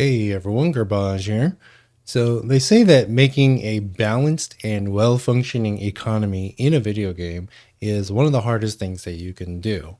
Hey everyone, Garbage here. So they say that making a balanced and well-functioning economy in a video game is one of the hardest things that you can do.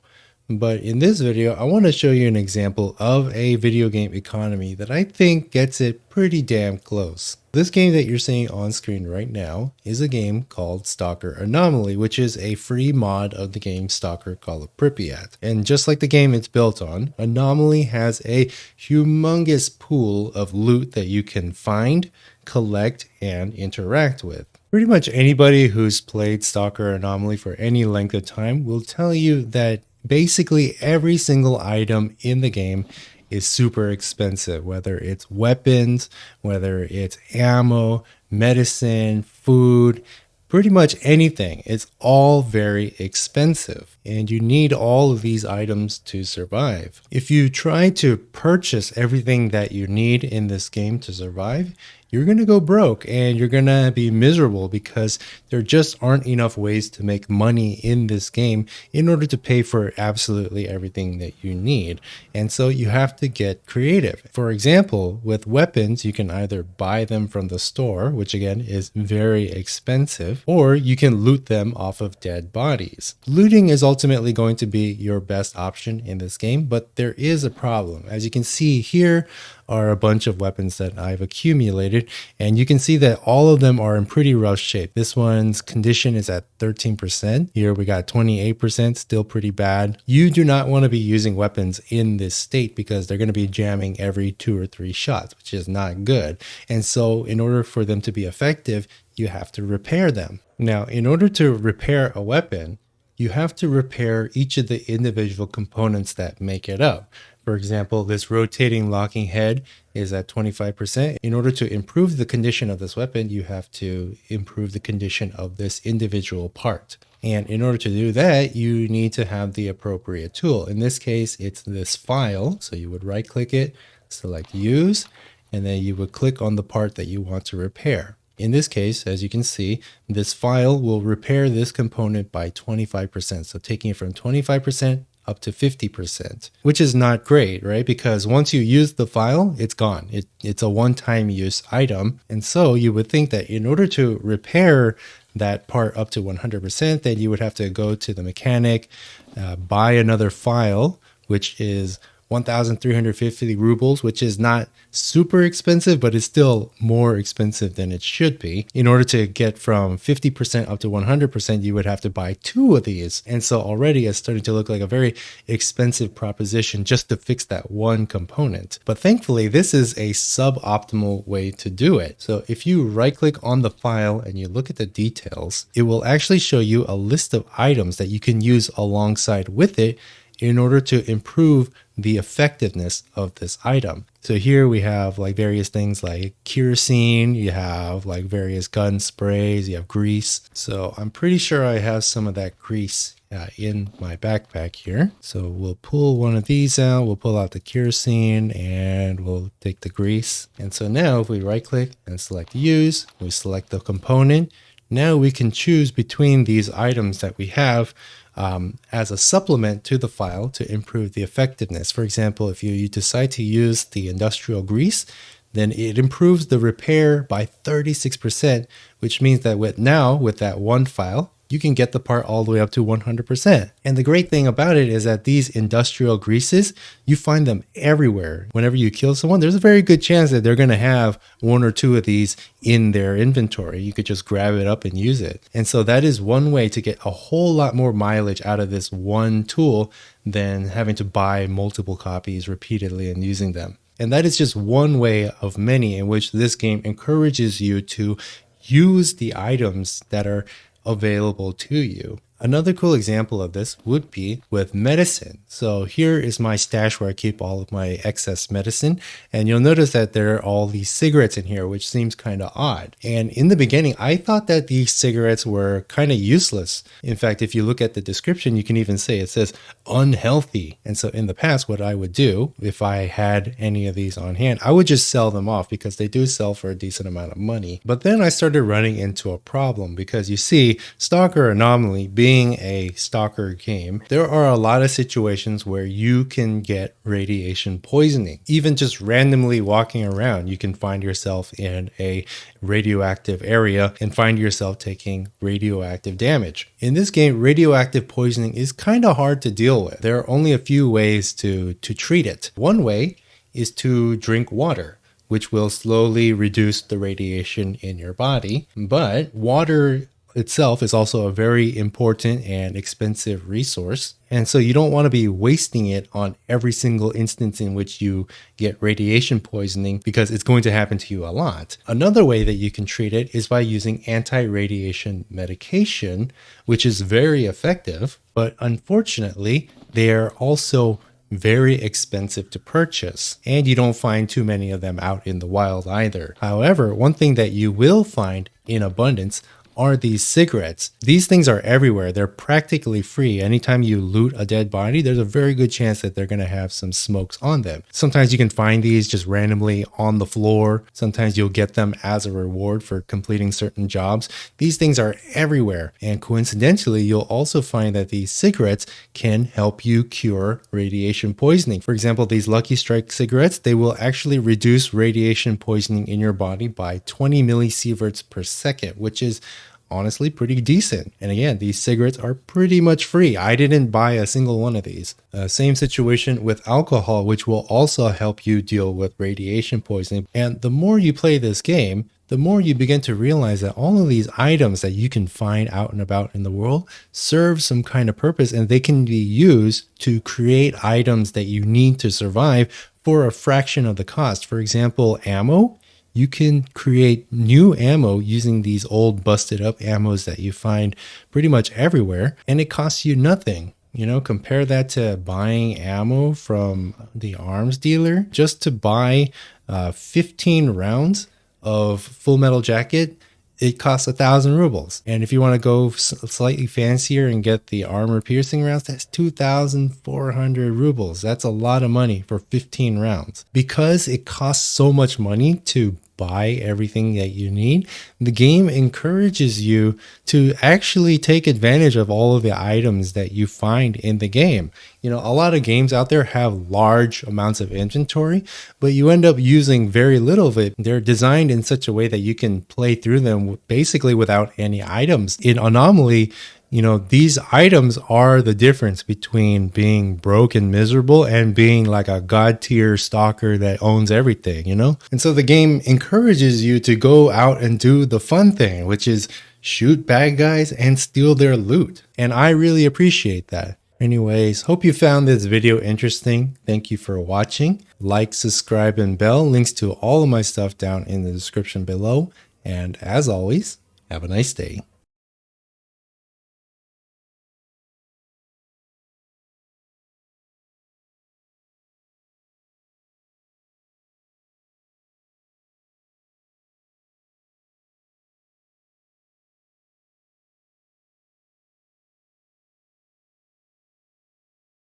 But in this video, I want to show you an example of a video game economy that I think gets it pretty damn close. This game that you're seeing on screen right now is a game called Stalker Anomaly, which is a free mod of the game Stalker Call of Pripyat. And just like the game it's built on, Anomaly has a humongous pool of loot that you can find, collect, and interact with. Pretty much anybody who's played Stalker Anomaly for any length of time will tell you that basically every single item in the game is super expensive, whether it's weapons, whether it's ammo, medicine, food, pretty much anything. It's all very expensive, and you need all of these items to survive. If you try to purchase everything that you need in this game to survive, you're going to go broke and you're going to be miserable because there just aren't enough ways to make money in this game in order to pay for absolutely everything that you need. And so you have to get creative. For example, with weapons, you can either buy them from the store, which again is very expensive, or you can loot them off of dead bodies. Looting is ultimately going to be your best option in this game, but there is a problem. As you can see here are a bunch of weapons that I've accumulated, and you can see that all of them are in pretty rough shape. This one's condition is at 13%. Here we got 28%, still pretty bad. You do not want to be using weapons in this state because they're going to be jamming every 2 or 3 shots, which is not good. And so in order for them to be effective, you have to repair them. Now, in order to repair a weapon, you have to repair each of the individual components that make it up. For example, this rotating locking head is at 25%. In order to improve the condition of this weapon, you have to improve the condition of this individual part. And in order to do that, you need to have the appropriate tool. In this case, it's this file. So you would right click it, select use, and then you would click on the part that you want to repair. In this case, as you can see, this file will repair this component by 25%. So taking it from 25% up to 50%, which is not great, right? Because once you use the file, it's gone. It's a one-time use item. And so you would think that in order to repair that part up to 100%, then you would have to go to the mechanic, buy another file, which is 1,350 rubles, which is not super expensive, but it's still more expensive than it should be. In order to get from 50% up to 100%, you would have to buy 2 of these. And so already it's starting to look like a very expensive proposition just to fix that one component. But thankfully, this is a suboptimal way to do it. So if you right click on the file and you look at the details, it will actually show you a list of items that you can use alongside with it in order to improve the effectiveness of this item. So here we have like various things like kerosene, you have like various gun sprays, you have grease. So I'm pretty sure I have some of that grease in my backpack here. So we'll pull one of these out, we'll pull out the kerosene and we'll take the grease. And so now if we right click and select use, we select the component. Now we can choose between these items that we have as a supplement to the file to improve the effectiveness. For example, if you decide to use the industrial grease, then it improves the repair by 36%, which means that with that one file, you can get the part all the way up to 100%. And the great thing about it is that these industrial greases, you find them everywhere. Whenever you kill someone, there's a very good chance that they're going to have 1 or 2 of these in their inventory. You could just grab it up and use it. And so that is one way to get a whole lot more mileage out of this one tool than having to buy multiple copies repeatedly and using them. And that is just one way of many in which this game encourages you to use the items that are available to you. Another cool example of this would be with medicine. So here is my stash where I keep all of my excess medicine. And you'll notice that there are all these cigarettes in here, which seems kind of odd. And in the beginning, I thought that these cigarettes were kind of useless. In fact, if you look at the description, you can even say it says unhealthy. And so in the past, what I would do if I had any of these on hand, I would just sell them off because they do sell for a decent amount of money. But then I started running into a problem because you see, Stalker Anomaly being being a stalker game, there are a lot of situations where you can get radiation poisoning. Even just randomly walking around, you can find yourself in a radioactive area and find yourself taking radioactive damage. In this game, radioactive poisoning is kind of hard to deal with. There are only a few ways to treat it. One way is to drink water, which will slowly reduce the radiation in your body. But water itself is also a very important and expensive resource. And so you don't want to be wasting it on every single instance in which you get radiation poisoning, because it's going to happen to you a lot. Another way that you can treat it is by using anti-radiation medication, which is very effective, but unfortunately, they are also very expensive to purchase, and you don't find too many of them out in the wild either. However, one thing that you will find in abundance are these cigarettes. These things are everywhere. They're practically free. Anytime you loot a dead body, there's a very good chance that they're going to have some smokes on them. Sometimes you can find these just randomly on the floor. Sometimes you'll get them as a reward for completing certain jobs. These things are everywhere. And coincidentally, you'll also find that these cigarettes can help you cure radiation poisoning. For example, these Lucky Strike cigarettes, they will actually reduce radiation poisoning in your body by 20 millisieverts per second, which is honestly pretty decent. And again, these cigarettes are pretty much free. I didn't buy a single one of these. Same situation with alcohol, which will also help you deal with radiation poisoning. And the more you play this game, the more you begin to realize that all of these items that you can find out and about in the world serve some kind of purpose, and they can be used to create items that you need to survive for a fraction of the cost. For example, ammo. You can create new ammo using these old busted up ammos that you find pretty much everywhere, and it costs you nothing. You know, compare that to buying ammo from the arms dealer. Just to buy 15 rounds of Full Metal Jacket, it costs 1,000 rubles. And if you want to go slightly fancier and get the armor piercing rounds, that's 2,400 rubles. That's a lot of money for 15 rounds. Because it costs so much money to buy everything that you need, the game encourages you to actually take advantage of all of the items that you find in the game. You know, a lot of games out there have large amounts of inventory, but you end up using very little of it. They're designed in such a way that you can play through them basically without any items. In Anomaly, you know, these items are the difference between being broke and miserable and being like a god tier stalker that owns everything, you know? And so the game encourages you to go out and do the fun thing, which is shoot bad guys and steal their loot. And I really appreciate that. Anyways, hope you found this video interesting. Thank you for watching. Like, subscribe, and bell. Links to all of my stuff down in the description below. And as always, have a nice day.